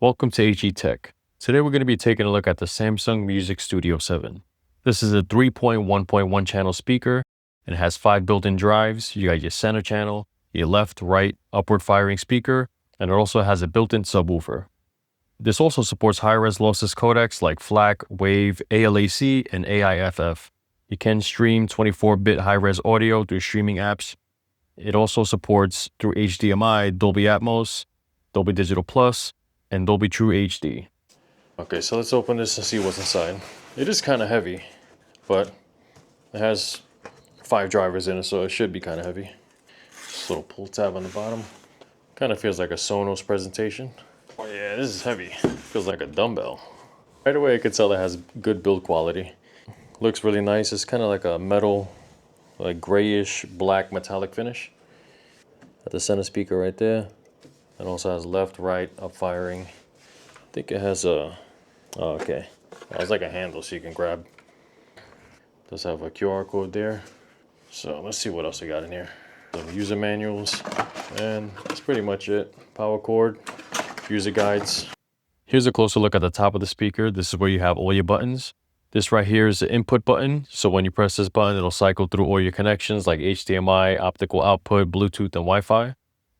Welcome to HE Tech. Today we're going to be taking a look at the Samsung Music Studio 7. This is a 3.1.1 channel speaker and it has 5 built-in drives. You got your center channel, your left, right, upward firing speaker, and it also has a built-in subwoofer. This also supports high-res lossless codecs like FLAC, WAVE, ALAC, and AIFF. You can stream 24-bit high-res audio through streaming apps. It also supports through HDMI, Dolby Atmos, Dolby Digital Plus, and Dolby True HD. Okay, so let's open this and see what's inside. It is kind of heavy, but it has 5 drivers in it, so it should be kind of heavy. Just a little pull tab on the bottom. Kind of feels like a Sonos presentation. Oh yeah, this is heavy. Feels like a dumbbell. Right away, I could tell it has good build quality. Looks really nice. It's kind of like a metal, like grayish black metallic finish. Got the center speaker right there. It also has left, right, up firing. I think it has a, oh, okay. It has like a handle so you can grab. Does have a QR code there. So let's see what else we got in here. Some user manuals, and that's pretty much it. Power cord, user guides. Here's a closer look at the top of the speaker. This is where you have all your buttons. This right here is the input button. So when you press this button, it'll cycle through all your connections like HDMI, optical output, Bluetooth, and Wi-Fi.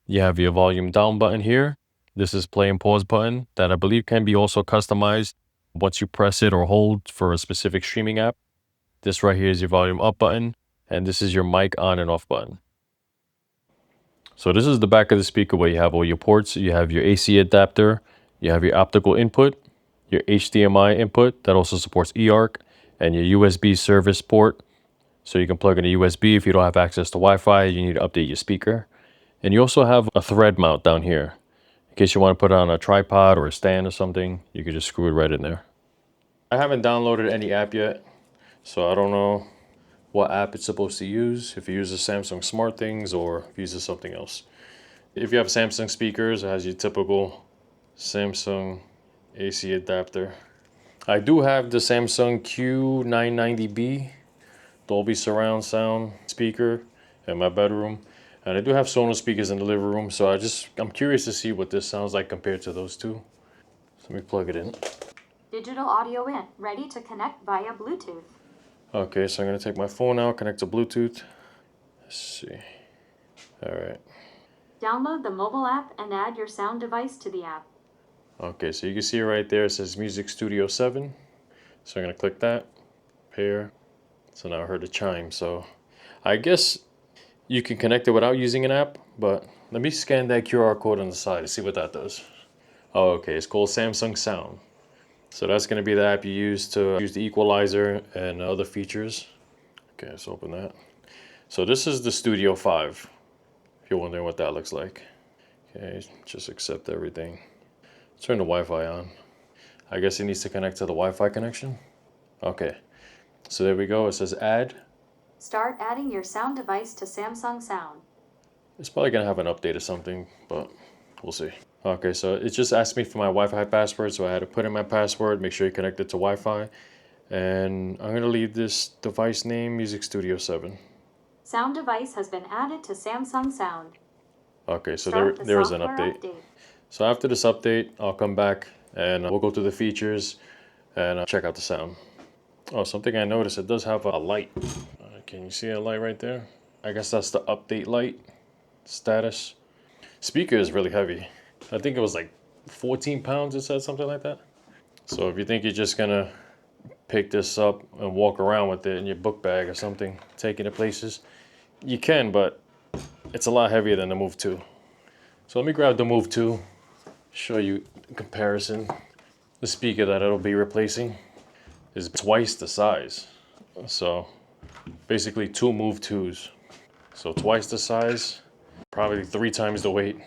You have your volume down button here. This is play and pause button that I believe can be also customized once you press it or hold for a specific streaming app. This right here is your volume up button, and this is your mic on and off button. So this is the back of the speaker where you have all your ports. You have your AC adapter, you have your optical input, your HDMI input that also supports eARC, and your USB service port. So you can plug in a USB if you don't have access to Wi-Fi, you need to update your speaker. And you also have a thread mount down here. In case you want to put it on a tripod or a stand or something, you can just screw it right in there. I haven't downloaded any app yet, so I don't know what app it's supposed to use, if it uses Samsung Smart Things or if it uses something else. If you have Samsung speakers, it has your typical Samsung AC adapter. I do have the Samsung Q990B Dolby surround sound speaker in my bedroom. And I do have Sonos speakers in the living room, so I'm curious to see what this sounds like compared to those two. So let me plug it in. Digital audio in, ready to connect via Bluetooth. Okay, so I'm gonna take my phone out, connect to Bluetooth. Let's see. All right. Download the mobile app and add your sound device to the app. Okay, so you can see right there, it says Music Studio 7. So I'm gonna click that, pair. So now I heard the chime, so I guess you can connect it without using an app, but let me scan that QR code on the side to see what that does. Oh, okay, it's called Samsung Sound. So that's gonna be the app you use to use the equalizer and other features. Okay, let's open that. So this is the Studio 5, if you're wondering what that looks like. Okay, just accept everything. Turn the Wi-Fi on. I guess it needs to connect to the Wi-Fi connection. Okay, so there we go, it says add. Start adding your sound device to Samsung Sound. It's probably gonna have an update or something, but we'll see. Okay, so it just asked me for my Wi-Fi password, so I had to put in my password, make sure you connect it to Wi-Fi. And I'm gonna leave this device name Music Studio 7. Sound device has been added to Samsung Sound. Okay, so there is an update. So after this update, I'll come back and we'll go through the features and check out the sound. Oh, something I noticed, it does have a light. Can you see a light right there? I guess that's the update light status. Speaker is really heavy. I think it was like 14 pounds, it said, something like that. So if you think you're just gonna pick this up and walk around with it in your book bag or something, taking it places, you can, but it's a lot heavier than the Move 2. So let me grab the Move 2, show you in comparison. The speaker that it'll be replacing is twice the size. So basically 2 Move 2s. So twice the size, probably 3 times the weight.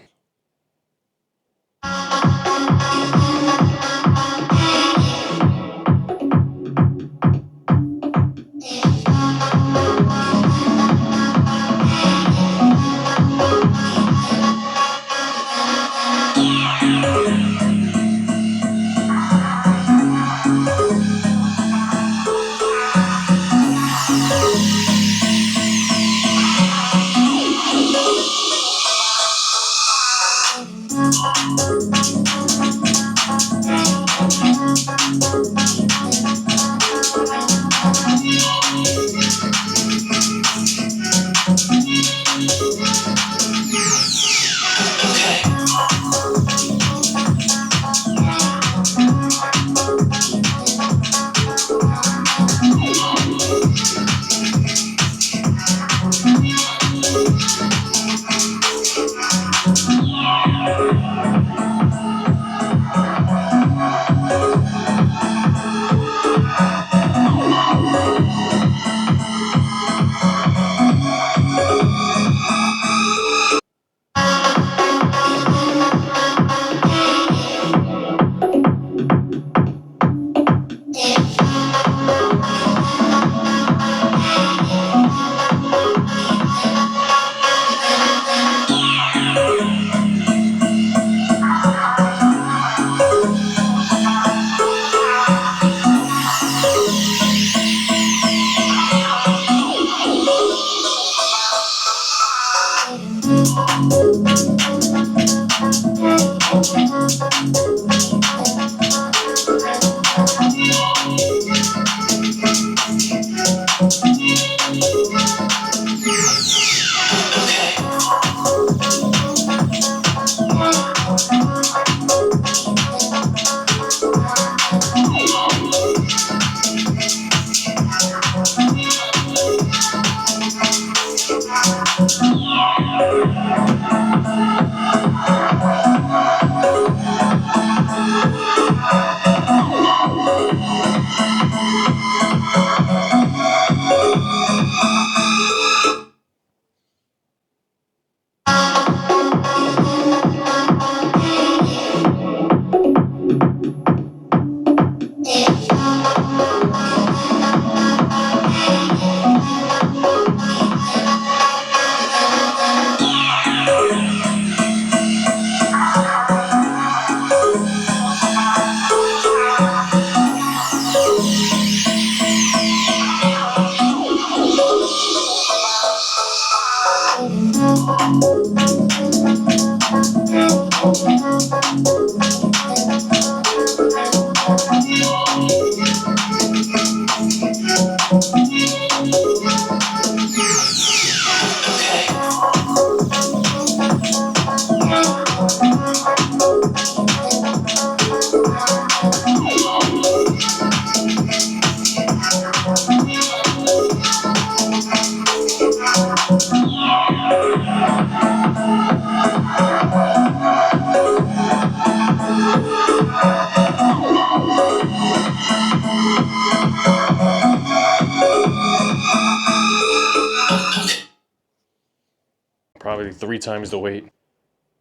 Probably 3 times the weight.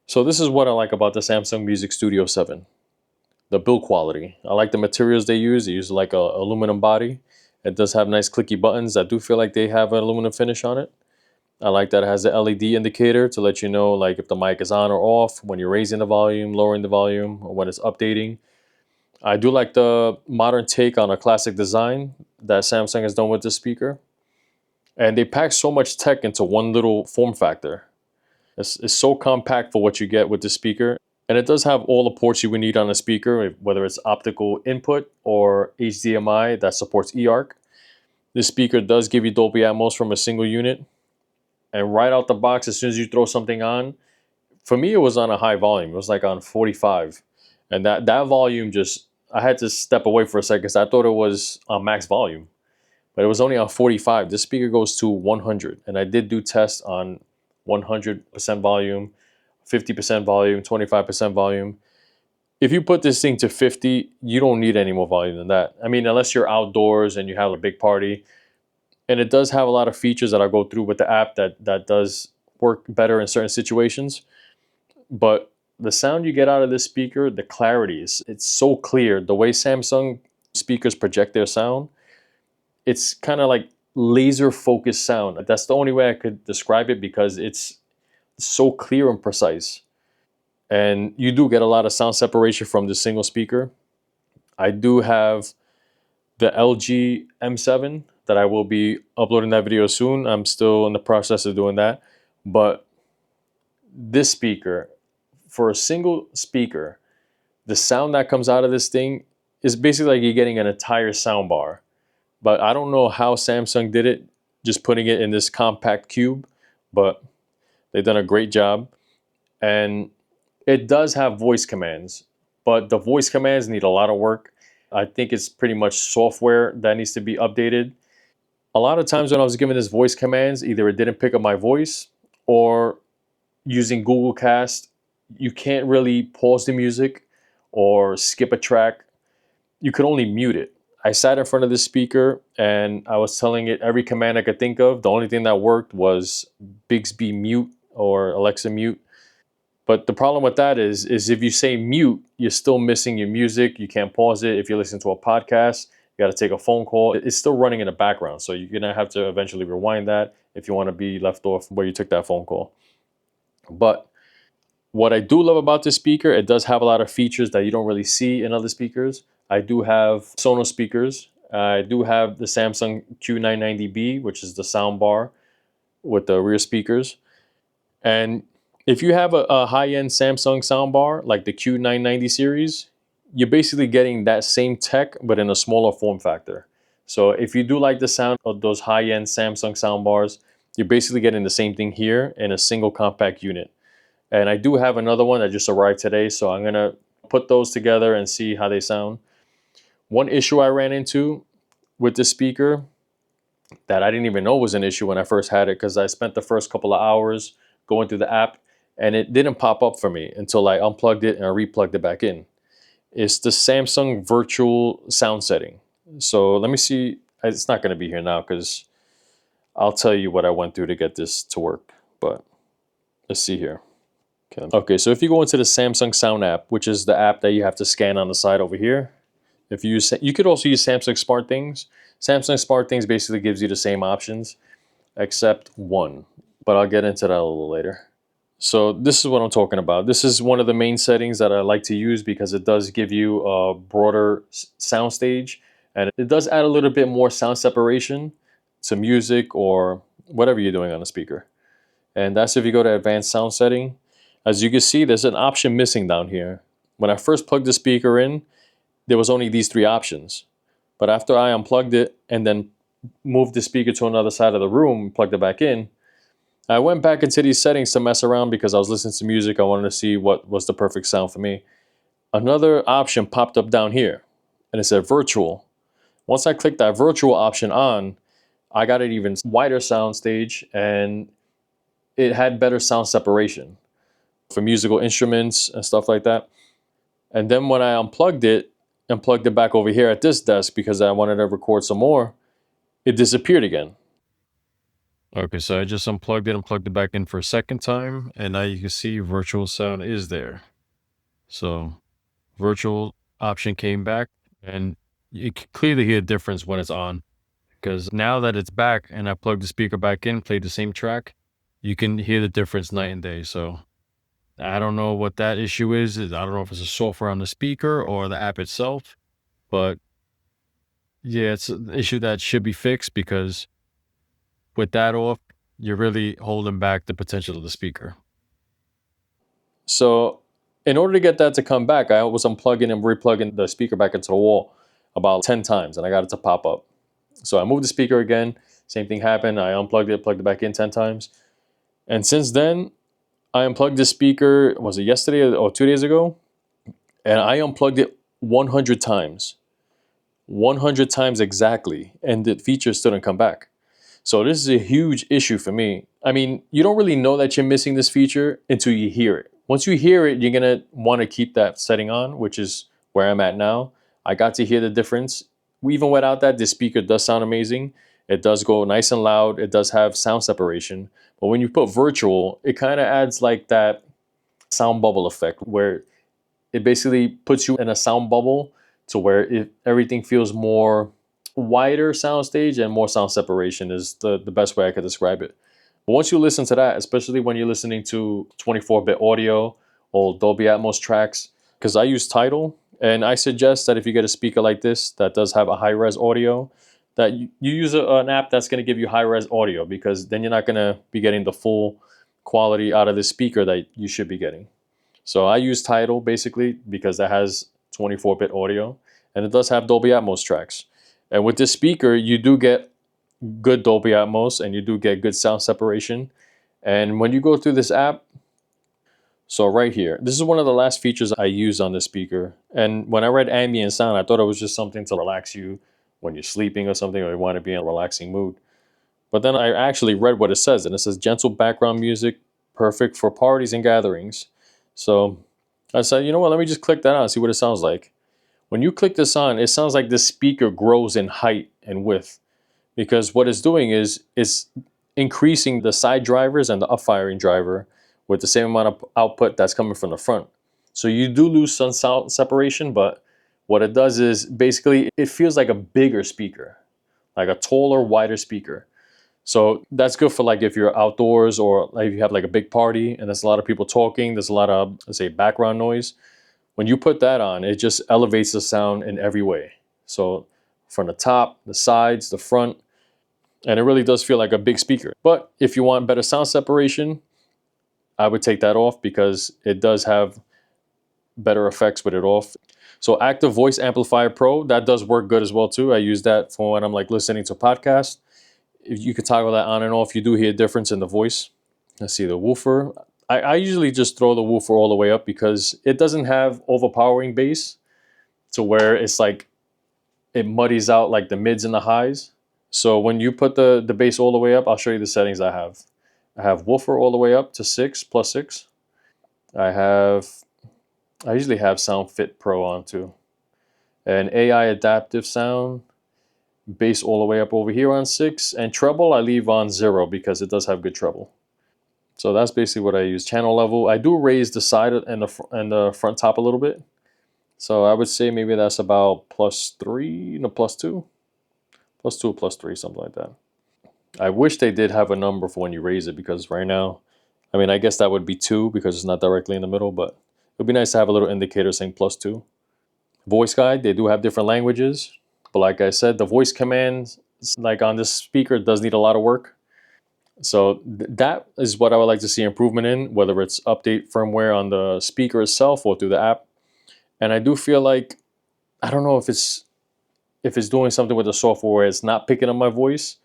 So this is what I like about the Samsung Music Studio 7. The build quality. I like the materials they use. They use like a aluminum body. It does have nice clicky buttons. I do feel like they have an aluminum finish on it. I like that it has the LED indicator to let you know like if the mic is on or off, when you're raising the volume, lowering the volume, or when it's updating. I do like the modern take on a classic design that Samsung has done with this speaker. And they pack so much tech into one little form factor. It's so compact for what you get with the speaker. And it does have all the ports you would need on a speaker, whether it's optical input or HDMI that supports eARC. This speaker does give you Dolby Atmos from a single unit. And right out the box, as soon as you throw something on, for me, it was on a high volume. It was like on 45. And that volume just, I had to step away for a second because I thought it was on max volume. But it was only on 45. This speaker goes to 100. And I did do tests on 100% volume, 50% volume, 25% volume. If you put this thing to 50, you don't need any more volume than that. I mean, unless you're outdoors and you have a big party. And it does have a lot of features that I'll go through with the app that does work better in certain situations. But the sound you get out of this speaker, the clarity is it's so clear. The way Samsung speakers project their sound, it's kind of like laser focused sound. That's the only way I could describe it because it's so clear and precise. And you do get a lot of sound separation from the single speaker. I do have the LG M7 that I will be uploading that video soon. I'm still in the process of doing that. But this speaker, for a single speaker, the sound that comes out of this thing is basically like you're getting an entire sound bar. But I don't know how Samsung did it, just putting it in this compact cube, but they've done a great job. And it does have voice commands, but the voice commands need a lot of work. I think it's pretty much software that needs to be updated. A lot of times when I was given this voice commands, either it didn't pick up my voice or using Google Cast, you can't really pause the music or skip a track. You could only mute it. I sat in front of this speaker and I was telling it every command I could think of. The only thing that worked was Bixby mute or Alexa mute. But the problem with that is if you say mute, you're still missing your music. You can't pause it. If you listen to a podcast, you got to take a phone call. It's still running in the background. So you're going to have to eventually rewind that if you want to be left off where you took that phone call. But what I do love about this speaker, it does have a lot of features that you don't really see in other speakers. I do have Sonos speakers. I do have the Samsung Q990B, which is the sound bar with the rear speakers. And If you have a high-end Samsung soundbar like the Q990 series, you're basically getting that same tech but in a smaller form factor. So if you do like the sound of those high-end Samsung soundbars, you're basically getting the same thing here in a single compact unit. And I do have another one that just arrived today, so I'm gonna put those together and see how they sound. One issue I ran into with this speaker that I didn't even know was an issue when I first had it, because I spent the first couple of hours going through the app and it didn't pop up for me until I unplugged it and I replugged it back in. It's the Samsung virtual sound setting. So let me see. It's not going to be here now because I'll tell you what I went through to get this to work. But let's see here. Okay, so if you go into the Samsung Sound app, which is the app that you have to scan on the side over here, if you use, you could also use Samsung Smart Things. Samsung Smart Things basically gives you the same options, except one. But I'll get into that a little later. So this is what I'm talking about. This is one of the main settings that I like to use because it does give you a broader sound stage, and it does add a little bit more sound separation to music or whatever you're doing on a speaker. And that's if you go to advanced sound setting. As you can see, there's an option missing down here. When I first plugged the speaker in, there was only these three options. But after I unplugged it and then moved the speaker to another side of the room, plugged it back in, I went back into these settings to mess around because I was listening to music. I wanted to see what was the perfect sound for me. Another option popped up down here and it said virtual. Once I clicked that virtual option on, I got an even wider sound stage and it had better sound separation for musical instruments and stuff like that. And then when I unplugged it and plugged it back over here at this desk because I wanted to record some more, it disappeared again. Okay, so I just unplugged it and plugged it back in for a second time, and now you can see virtual sound is there. So virtual option came back, and you can clearly hear a difference when it's on. Because now that it's back and I plugged the speaker back in, played the same track, you can hear the difference night and day. So I don't know what that issue is. I don't know if it's a software on the speaker or the app itself, but yeah, it's an issue that should be fixed because with that off, you're really holding back the potential of the speaker. So, in order to get that to come back, I was unplugging and replugging the speaker back into the wall about 10 times and I got it to pop up. So, I moved the speaker again. Same thing happened. I unplugged it, plugged it back in 10 times. And since then, I unplugged the speaker, was it yesterday or 2 days ago? And I unplugged it 100 times. 100 times exactly. And the feature still didn't come back. So this is a huge issue for me. I mean, you don't really know that you're missing this feature until you hear it. Once you hear it, you're gonna want to keep that setting on, which is where I'm at now. I got to hear the difference. Even without that, this speaker does sound amazing. It does go nice and loud. It does have sound separation. But when you put virtual, it kind of adds like that sound bubble effect where it basically puts you in a sound bubble to where everything feels more wider soundstage and more sound separation is the best way I could describe it. But once you listen to that, especially when you're listening to 24-bit audio or Dolby Atmos tracks, because I use Tidal, and I suggest that if you get a speaker like this that does have a high-res audio, that you use an app that's going to give you high-res audio, because then you're not going to be getting the full quality out of the speaker that you should be getting. So I use Tidal basically because that has 24-bit audio and it does have Dolby Atmos tracks. And with this speaker, you do get good Dolby Atmos and you do get good sound separation. And when you go through this app, so right here, this is one of the last features I used on this speaker. And when I read ambient sound, I thought it was just something to relax you when you're sleeping or something, or you want to be in a relaxing mood. But then I actually read what it says, and it says gentle background music, perfect for parties and gatherings. So I said, you know what, let me just click that on and see what it sounds like. When you click this on, it sounds like this speaker grows in height and width, because what it's doing is it's increasing the side drivers and the up-firing driver with the same amount of output that's coming from the front. So you do lose some sound separation, but what it does is basically it feels like a bigger speaker, like a taller, wider speaker. So that's good for like if you're outdoors or like if you have like a big party and there's a lot of people talking, there's a lot of, let's say, background noise. When you put that on, it just elevates the sound in every way. So from the top, the sides, the front, and it really does feel like a big speaker. But if you want better sound separation, I would take that off because it does have better effects with it off. So Active Voice Amplifier Pro, that does work good as well too. I use that for when I'm like listening to podcasts. If you could toggle that on and off, you do hear a difference in the voice. Let's see the woofer. I usually just throw the woofer all the way up because it doesn't have overpowering bass to where it's like it muddies out like the mids and the highs. So when you put the bass all the way up, I'll show you the settings I have. I have woofer all the way up to 6 plus 6. I usually have Sound Fit Pro on too. And AI adaptive sound, bass all the way up over here on 6, and treble I leave on 0 because it does have good treble. So that's basically what I use. Channel level, I do raise the side and the front top a little bit. So I would say maybe that's about +3, no, +2, +2 or +3, something like that. I wish they did have a number for when you raise it because right now, I mean, I guess that would be 2 because it's not directly in the middle, but it would be nice to have a little indicator saying +2. Voice guide, they do have different languages, but like I said, the voice commands like on this speaker does need a lot of work. So that is what I would like to see improvement in, whether it's update firmware on the speaker itself or through the app. And I do feel like I don't know if it's doing something with the software where it's not picking up my voice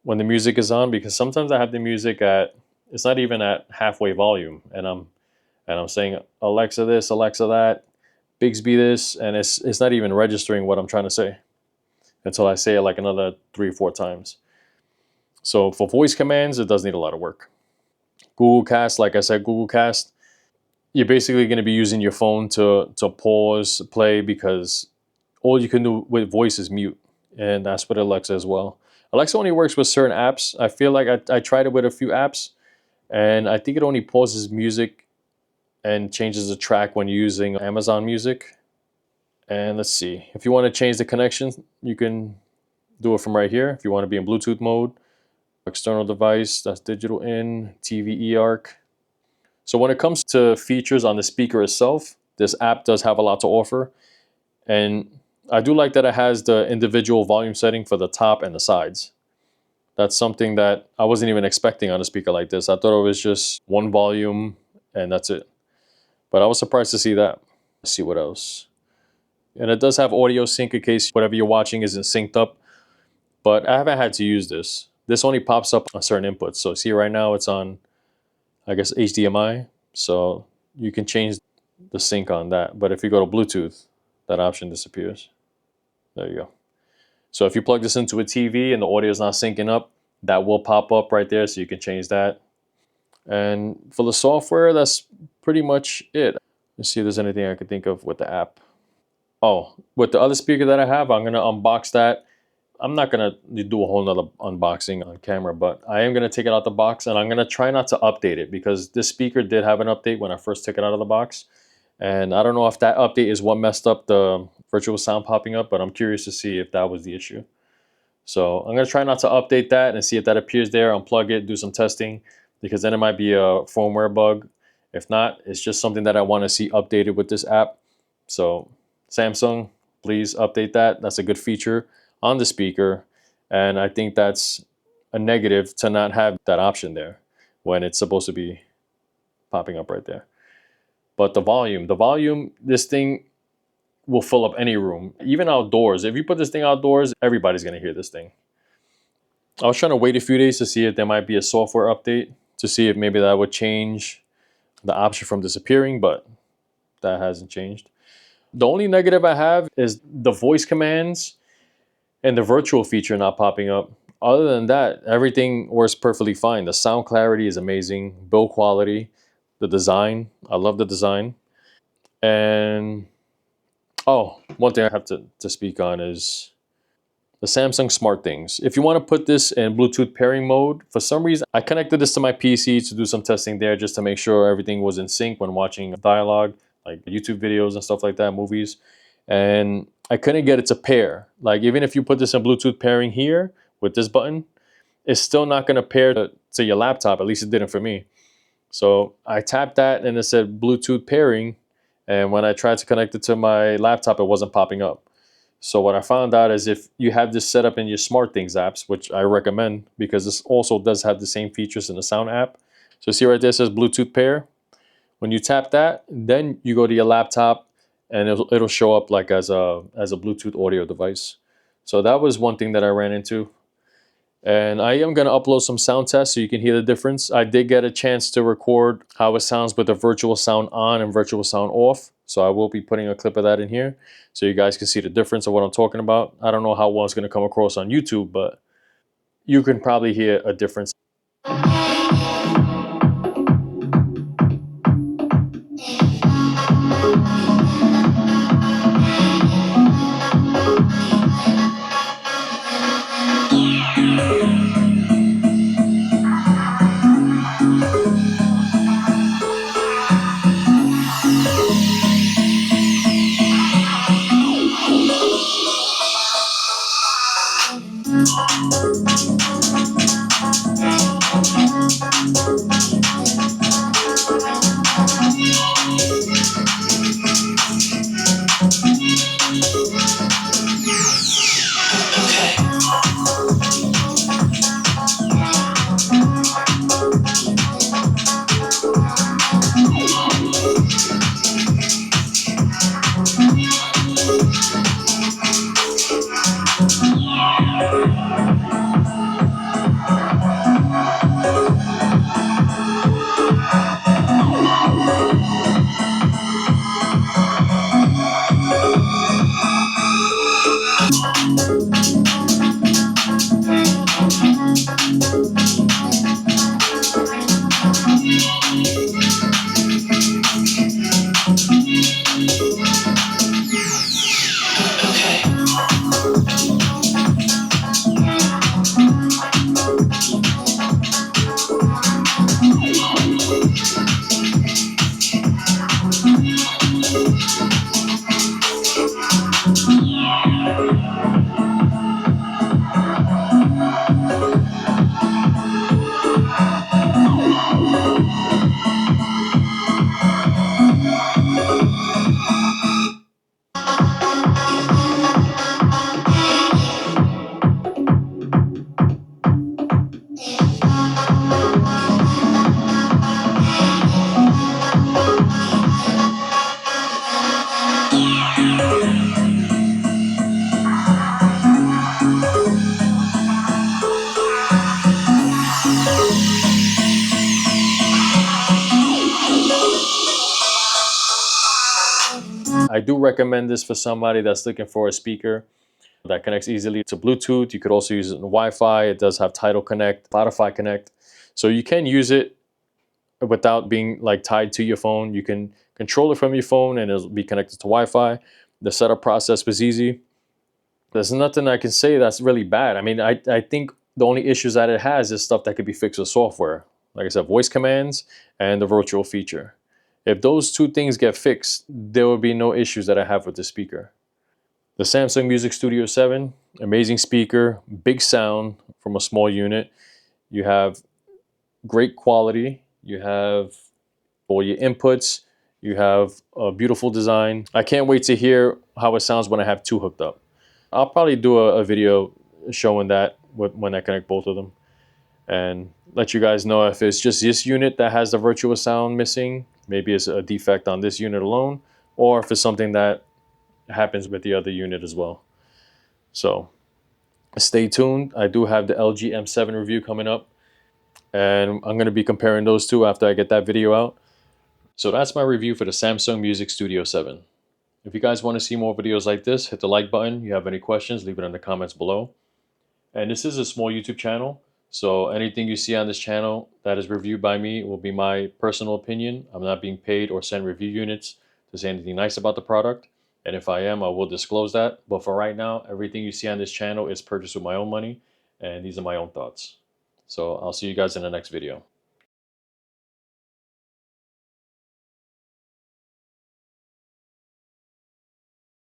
when the music is on, because sometimes I have the music at it's not even at halfway volume and I'm saying Alexa this, Alexa that, Bixby this, and it's not even registering what I'm trying to say until I say it like another 3 or 4 times. So for voice commands, it does need a lot of work. Google Cast, like I said, Google Cast, you're basically going to be using your phone to pause, play, because all you can do with voice is mute, and that's with Alexa as well. Alexa only works with certain apps. I feel like I tried it with a few apps, and I think it only pauses music and changes the track when you're using Amazon Music. And let's see, if you want to change the connection, you can do it from right here. If you want to be in Bluetooth mode, external device, that's digital in, TV eARC. So when it comes to features on the speaker itself, this app does have a lot to offer. And I do like that it has the individual volume setting for the top and the sides. That's something that I wasn't even expecting on a speaker like this. I thought it was just one volume and that's it. But I was surprised to see that. Let's see what else. And it does have audio sync in case whatever you're watching isn't synced up. But I haven't had to use this. This only pops up on certain inputs. So see right now it's on, I guess, HDMI. So you can change the sync on that. But if you go to Bluetooth, that option disappears. There you go. So if you plug this into a TV and the audio is not syncing up, that will pop up right there, so you can change that. And for the software, that's pretty much it. Let's see if there's anything I could think of with the app. Oh, with the other speaker that I have, I'm gonna unbox that. I'm not gonna do a whole nother unboxing on camera, but I am gonna take it out the box and I'm gonna try not to update it because this speaker did have an update when I first took it out of the box. And I don't know if that update is what messed up the virtual sound popping up, but I'm curious to see if that was the issue. So I'm gonna try not to update that and see if that appears there, unplug it, do some testing, because then it might be a firmware bug. If not, it's just something that I wanna see updated with this app. So Samsung, please update that. That's a good feature on the speaker. And I think that's a negative to not have that option there when it's supposed to be popping up right there. But the volume, this thing will fill up any room, even outdoors. If you put this thing outdoors, everybody's gonna hear this thing. I was trying to wait a few days to see if there might be a software update to see if maybe that would change the option from disappearing, but that hasn't changed. The only negative I have is the voice commands and the virtual feature not popping up. Other than that, everything works perfectly fine. The sound clarity is amazing, build quality, the design. I love the design. And oh, one thing I have to speak on is the Samsung Smart Things. If you want to put this in Bluetooth pairing mode, for some reason, I connected this to my PC to do some testing there just to make sure everything was in sync when watching dialogue, like YouTube videos and stuff like that, movies. And I couldn't get it to pair. Like even if you put this in Bluetooth pairing here with this button, it's still not going to pair to your laptop. At least it didn't for me. So I tapped that and it said Bluetooth pairing. And when I tried to connect it to my laptop, it wasn't popping up. So what I found out is if you have this set up in your SmartThings apps, which I recommend because this also does have the same features in the sound app, So see right there, it says Bluetooth pair. When you tap that, then you go to your laptop and it'll show up like as a Bluetooth audio device. So that was one thing that I ran into. And I am going to upload some sound tests so you can hear the difference. I did get a chance to record how it sounds with the virtual sound on and virtual sound off. So I will be putting a clip of that in here so you guys can see the difference of what I'm talking about. I don't know how well it's going to come across on YouTube, but you can probably hear a difference. I do recommend this for somebody that's looking for a speaker that connects easily to Bluetooth. You could also use it in Wi-Fi. It does have Tidal Connect, Spotify Connect. So you can use it without being like tied to your phone. You can control it from your phone and it'll be connected to Wi-Fi. The setup process was easy. There's nothing I can say that's really bad. I mean, I think the only issues that it has is stuff that could be fixed with software. Like I said, voice commands and the virtual feature. If those two things get fixed, there will be no issues that I have with the speaker. The Samsung Music Studio 7, amazing speaker, big sound from a small unit. You have great quality. You have all your inputs. You have a beautiful design. I can't wait to hear how it sounds when I have two hooked up. I'll probably do a video showing that when I connect both of them and let you guys know if it's just this unit that has the virtual sound missing, maybe it's a defect on this unit alone, or if it's something that happens with the other unit as well. So stay tuned. I do have the LG M7 review coming up, and I'm going to be comparing those two after I get that video out. So that's my review for the Samsung Music Studio 7. If you guys want to see more videos like this, hit the like button. If you have any questions, leave it in the comments below. And this is a small YouTube channel, so anything you see on this channel that is reviewed by me will be my personal opinion. I'm not being paid or sent review units to say anything nice about the product. And if I am, I will disclose that. But for right now, everything you see on this channel is purchased with my own money, and these are my own thoughts. So I'll see you guys in the next video.